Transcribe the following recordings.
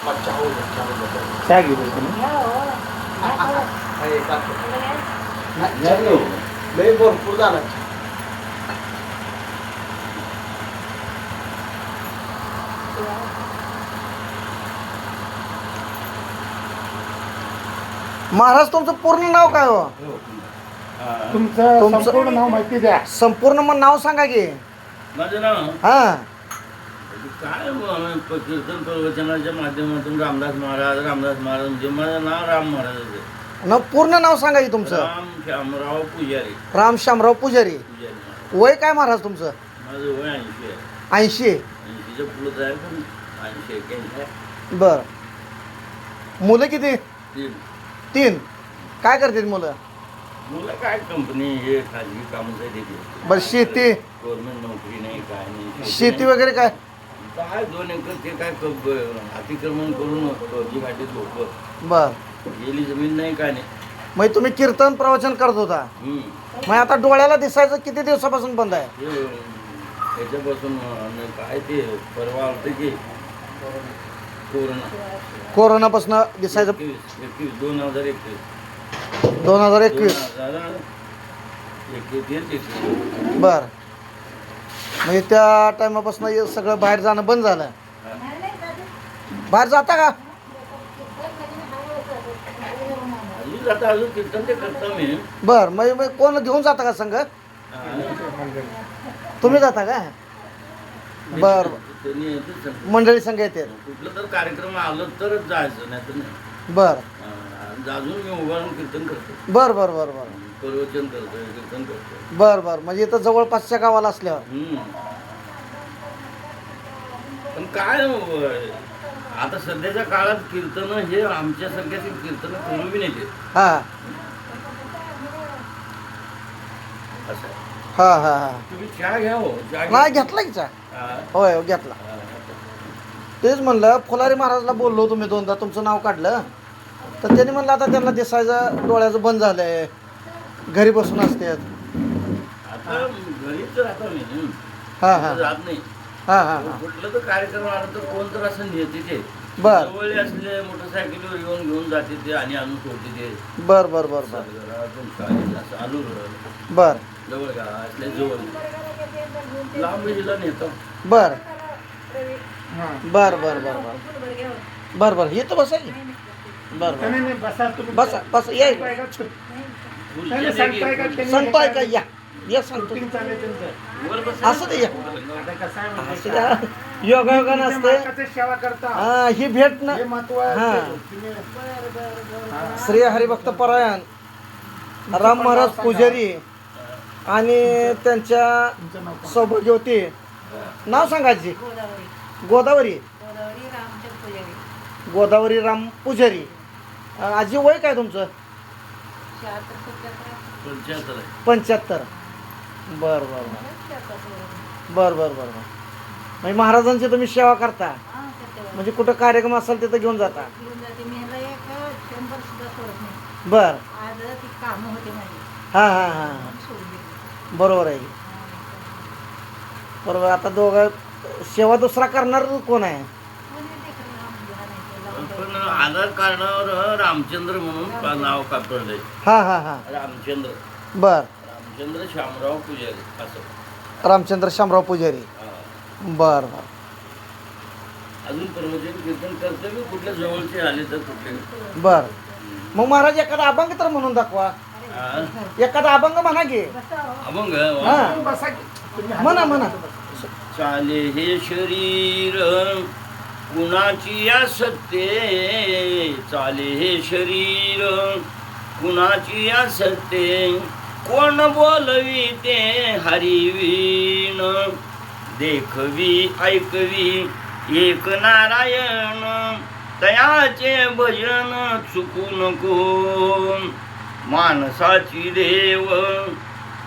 चहा घेऊ तुम्ही लय भरपूर झाला. महाराज तुमचं पूर्ण नाव काय हो? तुमचं तुमचं- संपूर्ण नाव माहिती द्या. संपूर्ण मग नाव सांगा की. माझं नाव हा काय कीर्तन प्रवचनाच्या माध्यमातून रामदास महाराज म्हणजे माझं नाव राम महाराज आहे. न पूर्ण नाव सांगा की तुमचं. राम श्यामराव पुजारी. राम श्यामराव पुजारी. पुजारी वय काय महाराज तुमचं? माझं वय 80 आहे. 80. 80च्या पुढंच आहे पण 80 81 आहे. बर. मुलं किती? 3. 3. काय करतात मुलं? मुलं काय कंपनी हे खाजगी कामं काही देते. बरं शेती गव्हर्नमेंट नोकरी नाही काय नाही. शेती वगैरे काय? काय 2 एकर ते काय अतिक्रमण करून फौजी घाटीत लोक बर. गेली जमीन नाही काय नाही. मग तुम्ही कीर्तन प्रवचन करत होता, मग आता डोळ्याला दिसायचं किती दिवसापासून बंद आहे? हे त्याच्यापासून काय ते परवा होतं की कोरोना कोरोनापासून दिसायचं 2021 2021. बर. म्हणजे त्या टायमापासून हे सगळं बाहेर जाणं बंद झालं. बाहेर जाता का? अजून कीर्तन ते करतो मी. बर. मग कोण घेऊन जाता का संघ? तुम्ही जाता का? बर. त्यांनी येतच सांगतो. मंडळी संघ येते. कुठलं तर कार्यक्रम आलं तरच जायचं नाही तर नाही. बर अजून मी उभा राहून कीर्तन करतो. बर बर बर बर प्रवचन करतो कीर्तन करतो. बर बर. म्हणजे इथं जवळपासच्या गावाला असल्यावर. पण काय आता सध्याच्या काळात कीर्तन हे आमच्यासारख्याची कीर्तन करू बी नाही ते. हा असं आहे. हा हा हा. तुम्ही चहा घ्या हो. चहा घ्या. नाही घेतला की चहा? हा. होय घेतला. तेच म्हणलं, फुलारी महाराजला बोललो तुम्ही 2दा, तुमचं नाव काढलं तर त्यांनी म्हणलं आता त्यांना दिसायचं डोळ्याचं बंद झालंय, घरी बसून असतात. आता घरीच राहतो मी. हा हा जात नाही. हा हा हा. कुठलं तर कार्यक्रम आला तर कोण तर असं नेते ते. बर जवळ असले मोटरसायकलीवर येऊन घेऊन जाते ते आणि आणून सोडते ते. बर बर बर बर घरातून शाळेत असं आलू बर जवळ का असल्या जवळ लांब हिला नेतो. बर हा. बर बर बर बर बर बर. हे तर बसा की. बर बर. नाही, नाही, बसा तुम्ही. बसा बसा. या सांगताय का? खुर्च्या नाही, दे सांगताय का? की. त्यांनी सांगताय का? या या सांगतो. शूटिंग चालू आहे त्यांचं. वर बस. असं ते या. आता कसं आहे माहिती असं आहे का? द्या. योगायोगा तुम्ही नसते. मालकाची सेवा करता. हा ही भेट ना. हे महत्व आहे. हा. तुम्ही- हा. श्री हरिभक्त परायण राम महाराज पुजारी आणि त्यांच्या तुमचं नाव काय? सौभाग्य होती. नाव सांगायची. गोदावरी. गोदावरी राम पुजारी. आजी वय काय तुमचं? 75 आहे. 75. बर बर बर बर बर बर बर. म्हणजे महाराजांची तुम्ही सेवा करता, म्हणजे कुठं कार्यक्रम असेल तिथं घेऊन जाता. बर. हा हा हा. बरोबर आहे. बरोबर. आता दोघं सेवा दुसरा करणार कोण आहे? पण आधार कार्डावर रामचंद्र म्हणून नाव कापडलंय. हा हा हा. रामचंद्र बर. रामचंद्र श्यामराव पुजारी असं. रामचंद्र शामराव पुजारी. हा. बर बर. अजून प्रवचन कीर्तन करतो मी कुठल्या जवळचे आले तर कुठले. बर. मग महाराज एखादा अभंग तर म्हणून दाखवा. हा. एखादा अभंग म्हणा की. अभंग हा. बसा की. तुम्ही हात- म्हणा म्हणा. चाले हे शरीर कुणाची असते. चाले हे शरीर कुणाची असते. कोण बोलवी ते हरिवीण. देखवी ऐकवी एक नारायण. तयाचे भजन चुकू नको. माणसाची देव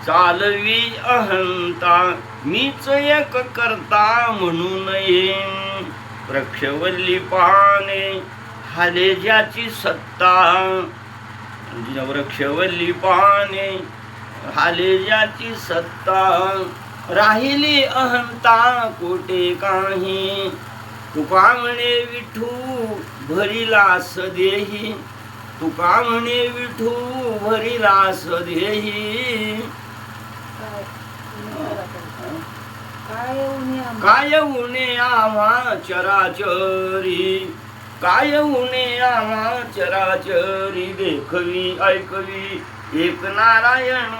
चालवी अहंता. मीच एक करता म्हणून येईन. वृक्षवल्ली पाने हाले ज्याची सत्ता. वृक्षवल्ली पाने हाले ज्याची सत्ता. राहिली अहंता कोठे काही. तुका म्हणे विठू भरीलास देही, तुका म्हणे विठू भरीलास देही. काय उणे आम्हा चराचरी, काय उणे आम्हा चराचरी. देखवी ऐकवी एक नारायण,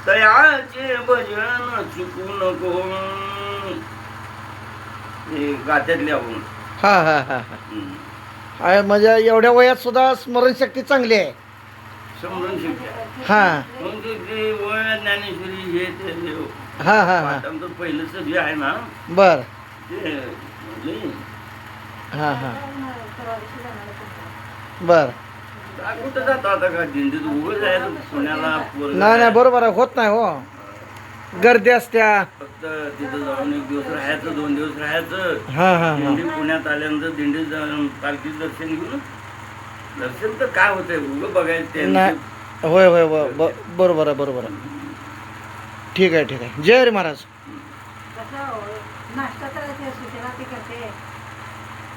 तयाचे भजन चुकू नको. हे गात्यातले आपण. हा हा हा हा. म्हणजे एवढ्या वयात सुद्धा स्मरणशक्ती चांगली आहे. समजून शिकल्या. हा मग ते वय ज्ञानेश्वरी हे ते देव. हा हा हा. आमचं पहिलंच जे आहे ना बर. ते लई. हा हा. बर. काय कुठं जातो आता का दिंडीत उभं जायचं पुण्याला पोरगं नाही नाही आहे. बरोबर आहे, होत नाही हो, गर्दी असत्या. फक्त तिथं जाऊन एक दिवस राहायचं, 2 दिवस राहायचं. हा हा हा. दिंडी पुण्यात आल्यानंतर दिंडीत जाऊन पालखीचं दर्शन घेऊन, दर्शन तर काय होतंय उभं बघायचं नाही त्यांचं. होय होय होय बरोबर आहे बरोबर आहे. ठीक आहे ठीक आहे. जय हरी महाराज. नाश्ता करायची असते त्याला ते करते